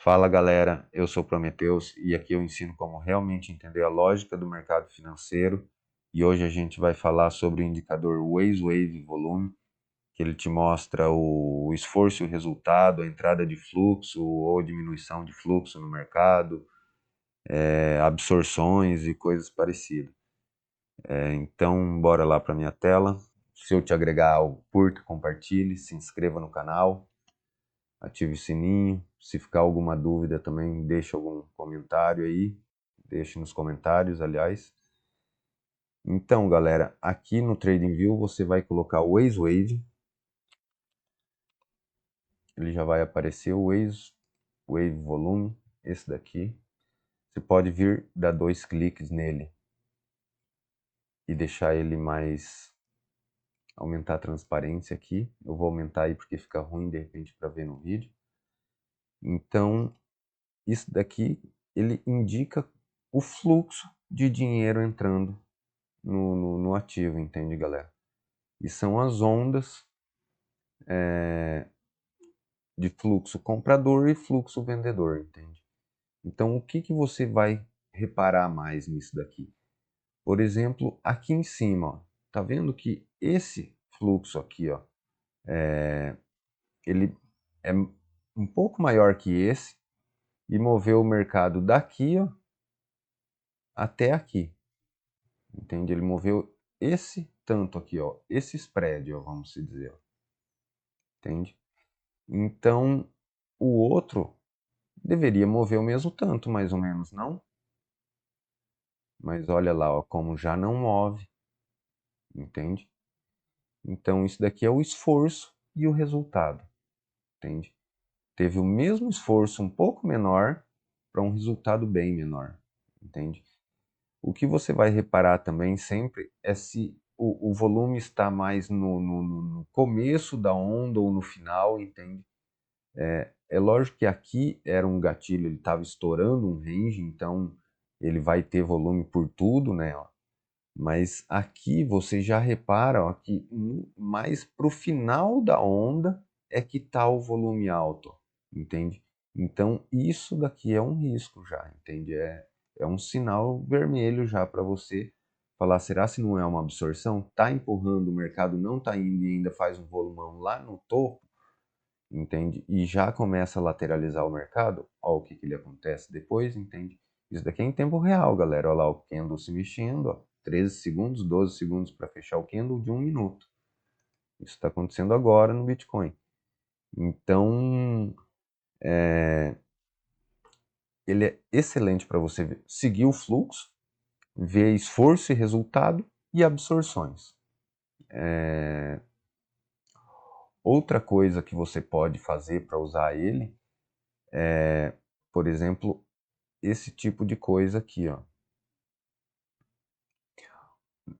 Fala galera, eu sou Prometheus e aqui eu ensino como realmente entender a lógica do mercado financeiro e hoje a gente vai falar sobre o indicador Waze Wave Volume, que ele te mostra o esforço e o resultado, a entrada de fluxo ou diminuição de fluxo no mercado, absorções e coisas parecidas. Então bora lá para minha tela. Se eu te agregar algo, curta, compartilhe, se inscreva no canal. Ative o sininho. Se ficar alguma dúvida também, deixe algum comentário aí. Deixe nos comentários, aliás. Então, galera, aqui no TradingView você vai colocar o Waze Wave. Ele já vai aparecer o Waze Wave Volume, esse daqui. Você pode vir dar 2 cliques nele e deixar ele mais... aumentar a transparência aqui. Eu vou aumentar aí porque fica ruim de repente para ver no vídeo. Então, isso daqui, ele indica o fluxo de dinheiro entrando no ativo, entende, galera? E são as ondas de fluxo comprador e fluxo vendedor, entende? Então, o que você vai reparar mais nisso daqui? Por exemplo, aqui em cima, ó, tá vendo que esse fluxo aqui, ó, ele é um pouco maior que esse e moveu o mercado daqui, ó, até aqui. Entende? Ele moveu esse tanto aqui, ó, esse spread, ó, vamos dizer, ó. Entende? Então, o outro deveria mover o mesmo tanto, mais ou menos, não? Mas olha lá, ó, como já não move, entende? Então, isso daqui é o esforço e o resultado, entende? Teve o mesmo esforço um pouco menor para um resultado bem menor, entende? O que você vai reparar também sempre é se o volume está mais no começo da onda ou no final, entende? É lógico que aqui era um gatilho, ele estava estourando um range, então ele vai ter volume por tudo, né? Ó. Mas aqui você já repara ó, que mais para o final da onda é que está o volume alto, entende? Então isso daqui é um risco já, entende? É um sinal vermelho já para você falar, será se não é uma absorção? Está empurrando, o mercado não está indo e ainda faz um volumão lá no topo, entende? E já começa a lateralizar o mercado, ó o que ele acontece depois, entende? Isso daqui é em tempo real, galera. Olha lá o candle se mexendo, ó, 13 segundos, 12 segundos para fechar o candle de 1 minuto. Isso está acontecendo agora no Bitcoin. Então, ele é excelente para você seguir o fluxo, ver esforço e resultado e absorções. Outra coisa que você pode fazer para usar ele é, por exemplo, esse tipo de coisa aqui, ó.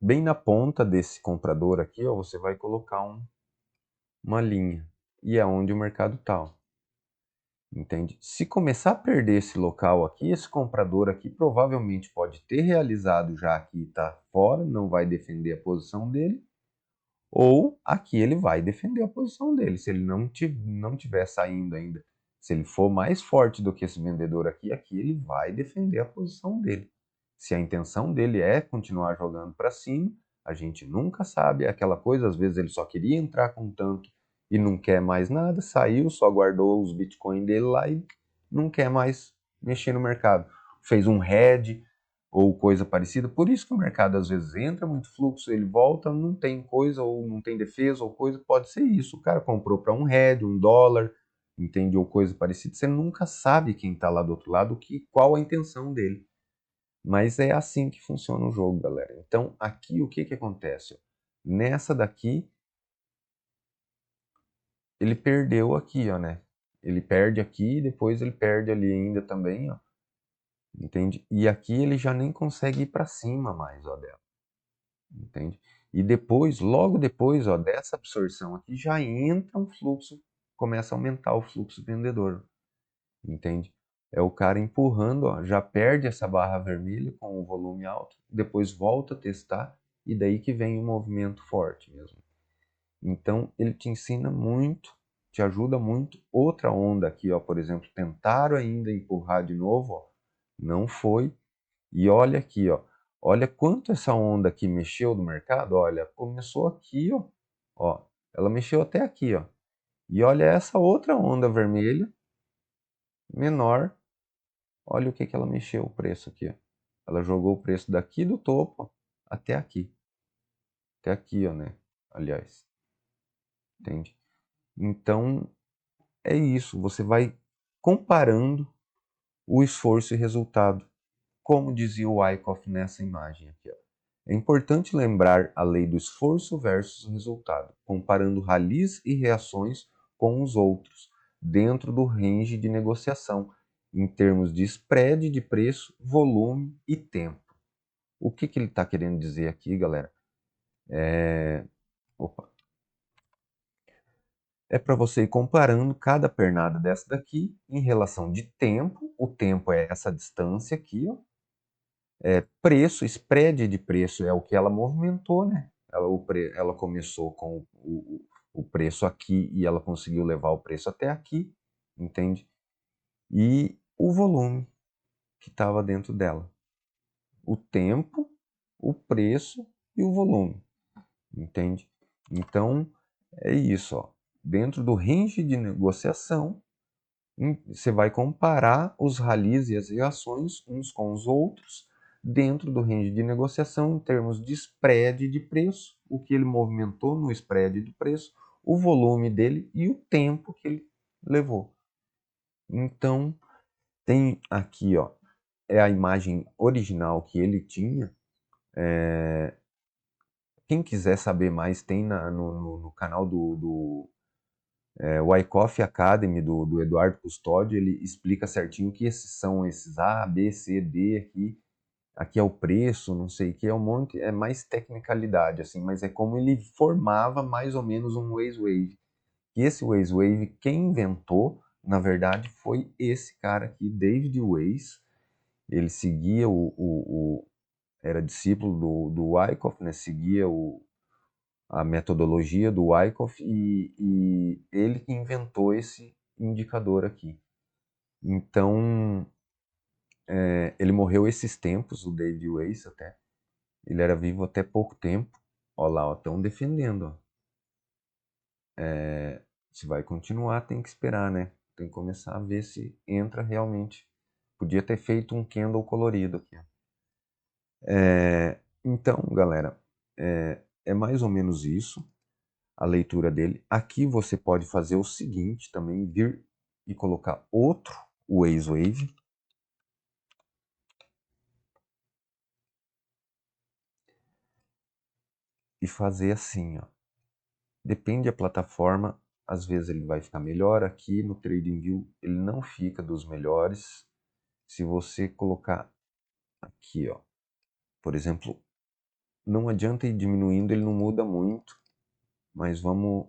Bem na ponta desse comprador aqui, ó, você vai colocar uma linha. E é onde o mercado está. Entende? Se começar a perder esse local aqui, esse comprador aqui provavelmente pode ter realizado já aqui está fora, não vai defender a posição dele, ou aqui ele vai defender a posição dele. Se ele não tiver saindo ainda, se ele for mais forte do que esse vendedor aqui, aqui ele vai defender a posição dele. Se a intenção dele é continuar jogando para cima, a gente nunca sabe, é aquela coisa, às vezes ele só queria entrar com tanto e não quer mais nada, saiu, só guardou os bitcoins dele lá e não quer mais mexer no mercado. Fez um hedge ou coisa parecida, por isso que o mercado às vezes entra muito fluxo, ele volta, não tem coisa, ou não tem defesa, ou coisa, pode ser isso. O cara comprou para um hedge, um dólar, entende, ou coisa parecida, você nunca sabe quem está lá do outro lado, qual a intenção dele. Mas é assim que funciona o jogo, galera. Então, aqui o que acontece? Nessa daqui, ele perdeu aqui, ó, né? Ele perde aqui, depois ele perde ali ainda também, ó. Entende? E aqui ele já nem consegue ir para cima mais, ó, dela. Entende? E depois, logo depois, ó, dessa absorção aqui, já entra um fluxo, começa a aumentar o fluxo vendedor. Entende? É o cara empurrando, ó, já perde essa barra vermelha com o volume alto, depois volta a testar e daí que vem o movimento forte mesmo. Então ele te ensina muito, te ajuda muito. Outra onda aqui, ó, por exemplo, tentaram ainda empurrar de novo, ó, não foi. E olha aqui, ó, olha quanto essa onda aqui mexeu no mercado. Olha, começou aqui, ó, ela mexeu até aqui, ó. E olha essa outra onda vermelha, menor, olha o que ela mexeu o preço aqui, ó. Ela jogou o preço daqui do topo, ó, até aqui. Até aqui, ó, né? Aliás, entende? Então, é isso, você vai comparando o esforço e resultado, como dizia o Wyckoff nessa imagem aqui, ó. É importante lembrar a lei do esforço versus resultado, comparando ralis e reações com os outros, dentro do range de negociação, em termos de spread de preço, volume e tempo. O que ele está querendo dizer aqui, galera? Opa, é para você ir comparando cada pernada dessa daqui em relação de tempo. O tempo é essa distância aqui, ó. Preço, spread de preço é o que ela movimentou, né? Ela começou com o preço aqui e ela conseguiu levar o preço até aqui, entende? E o volume que estava dentro dela. O tempo, o preço e o volume, entende? Então, é isso, ó. Dentro do range de negociação, você vai comparar os ralis e as reações uns com os outros dentro do range de negociação em termos de spread de preço, o que ele movimentou no spread do preço, o volume dele e o tempo que ele levou. Então, tem aqui, ó, é a imagem original que ele tinha. Quem quiser saber mais, tem no canal do Wyckoff Academy, do Eduardo Custódio. Ele explica certinho que esses são esses A, B, C, D aqui. Aqui é o preço, não sei o que, é um monte, é mais tecnicalidade, assim, mas é como ele formava mais ou menos um Waze Wave. E esse Waze Wave, quem inventou, na verdade, foi esse cara aqui, David Weiss. Ele seguia era discípulo do Wyckoff, né? Seguia a metodologia do Wyckoff e ele que inventou esse indicador aqui. Então, ele morreu esses tempos, o David Weiss até. Ele era vivo até pouco tempo. Olha lá, estão defendendo. Ó. Se vai continuar, tem que esperar, né? Tem que começar a ver se entra realmente. Podia ter feito um candle colorido aqui. Então, galera, é mais ou menos isso. A leitura dele. Aqui você pode fazer o seguinte também, vir e colocar outro Waze Wave. E fazer assim, ó. Depende da plataforma, às vezes ele vai ficar melhor. Aqui no TradingView ele não fica dos melhores. Se você colocar aqui, ó, por exemplo, não adianta ir diminuindo, ele não muda muito. Mas vamos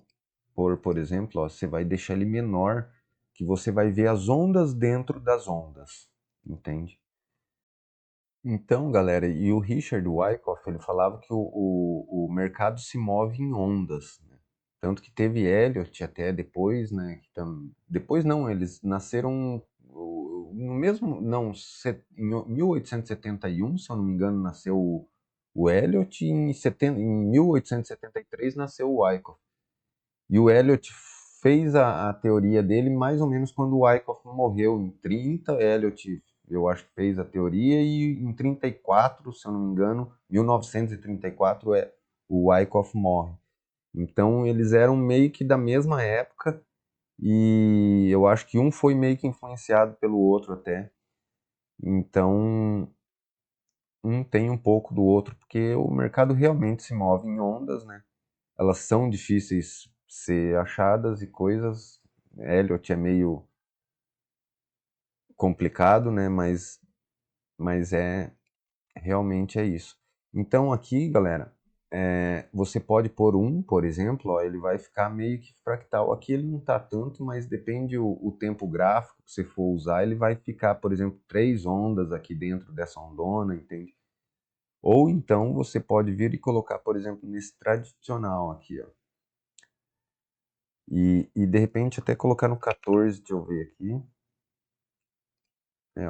pôr, por exemplo, ó, você vai deixar ele menor, que você vai ver as ondas dentro das ondas, entende? Então, galera, e o Richard Wyckoff, ele falava que o mercado se move em ondas, né? Tanto que teve Elliott até depois, né? Depois não, eles nasceram no mesmo, não, em 1871, se eu não me engano, nasceu o Elliott e em 1873 nasceu o Wyckoff. E o Elliott fez a teoria dele mais ou menos quando o Wyckoff morreu. Em 30, Elliott, eu acho que fez a teoria, e em 34, se eu não me engano, 1934, o Wyckoff morre. Então eles eram meio que da mesma época, e eu acho que um foi meio que influenciado pelo outro até. Então um tem um pouco do outro, porque o mercado realmente se move em ondas, né? Elas são difíceis ser achadas e coisas. Elliot é meio complicado, né? Mas realmente é isso. Então aqui, galera, você pode pôr um, por exemplo, ó, ele vai ficar meio que fractal. Aqui ele não está tanto, mas depende o tempo gráfico que você for usar, ele vai ficar, por exemplo, 3 ondas aqui dentro dessa ondona, entende? Ou então você pode vir e colocar, por exemplo, nesse tradicional aqui, ó. E de repente até colocar no 14, deixa eu ver aqui.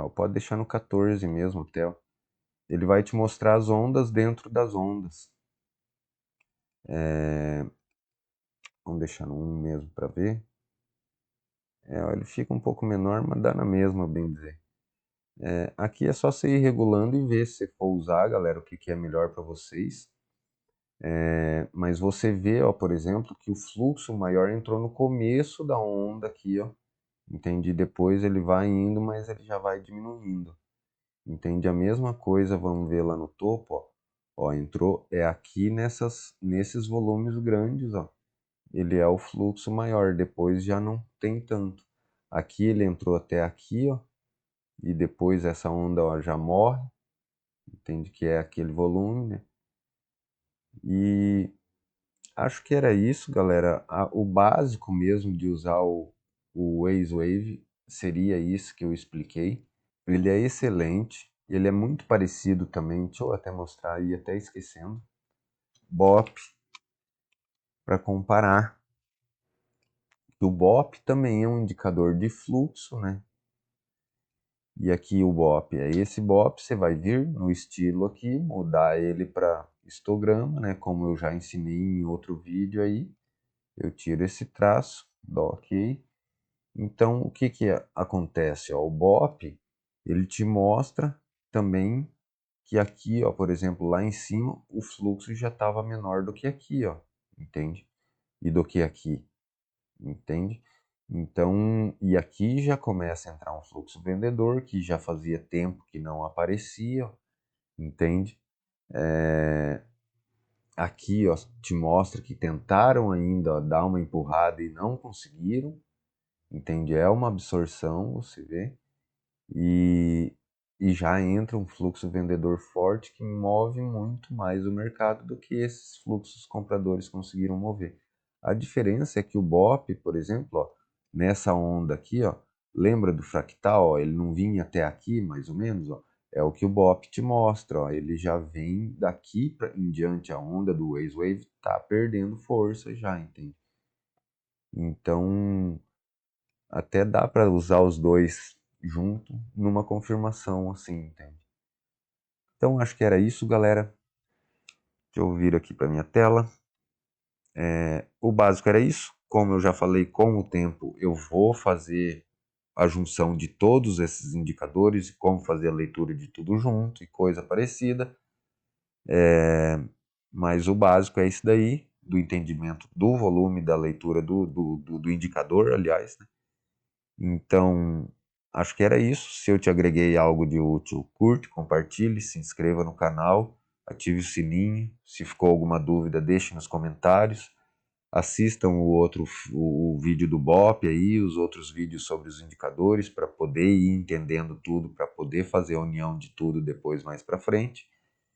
Ó, pode deixar no 14 mesmo até, ó. Ele vai te mostrar as ondas dentro das ondas. Vamos deixar no 1 mesmo para ver. Ó, ele fica um pouco menor, mas dá na mesma, bem dizer. Aqui é só você ir regulando e ver se você for usar, galera, o que é melhor para vocês. Mas você vê, ó, por exemplo, que o fluxo maior entrou no começo da onda aqui, ó. Entende? Depois ele vai indo, mas ele já vai diminuindo. Entende? A mesma coisa, vamos ver lá no topo, ó. Ó, entrou aqui nesses volumes grandes, ó. Ele é o fluxo maior, depois já não tem tanto. Aqui ele entrou até aqui, ó, e depois essa onda, ó, já morre. Entende? Que é aquele volume, né? E acho que era isso, galera. O básico mesmo de usar o Wave seria isso que eu expliquei. Ele é excelente, ele é muito parecido também, deixa eu até mostrar aí, até esquecendo, BOP, para comparar. O BOP também é um indicador de fluxo, né? E aqui o BOP é esse BOP, você vai vir no estilo aqui, mudar ele para histograma, né? Como eu já ensinei em outro vídeo aí. Eu tiro esse traço, dou OK. Então, o que acontece? Ó, o BOP, ele te mostra também que aqui, ó, por exemplo, lá em cima, o fluxo já estava menor do que aqui, ó, entende? E do que aqui, entende? Então, e aqui já começa a entrar um fluxo vendedor, que já fazia tempo que não aparecia, ó, entende? Aqui, ó, te mostra que tentaram ainda, ó, dar uma empurrada e não conseguiram, entende? É uma absorção, você vê. E, e já entra um fluxo vendedor forte que move muito mais o mercado do que esses fluxos compradores conseguiram mover. A diferença é que o BOP, por exemplo, ó, nessa onda aqui, ó, lembra do fractal? Ó, ele não vinha até aqui, mais ou menos, ó, é o que o BOP te mostra. Ó, ele já vem daqui em diante, a onda do Wave está perdendo força já, entende? Então, até dá para usar os dois junto numa confirmação assim, entende? Então acho que era isso, galera. Deixa eu vir aqui para minha tela. O básico era isso. Como eu já falei, com o tempo eu vou fazer a junção de todos esses indicadores e como fazer a leitura de tudo junto e coisa parecida. Mas o básico é isso daí, do entendimento do volume, da leitura do indicador, aliás, né? Então, acho que era isso. Se eu te agreguei algo de útil, curte, compartilhe, se inscreva no canal, ative o sininho. Se ficou alguma dúvida, deixe nos comentários. Assistam o vídeo do BOP aí, os outros vídeos sobre os indicadores, para poder ir entendendo tudo, para poder fazer a união de tudo depois mais para frente.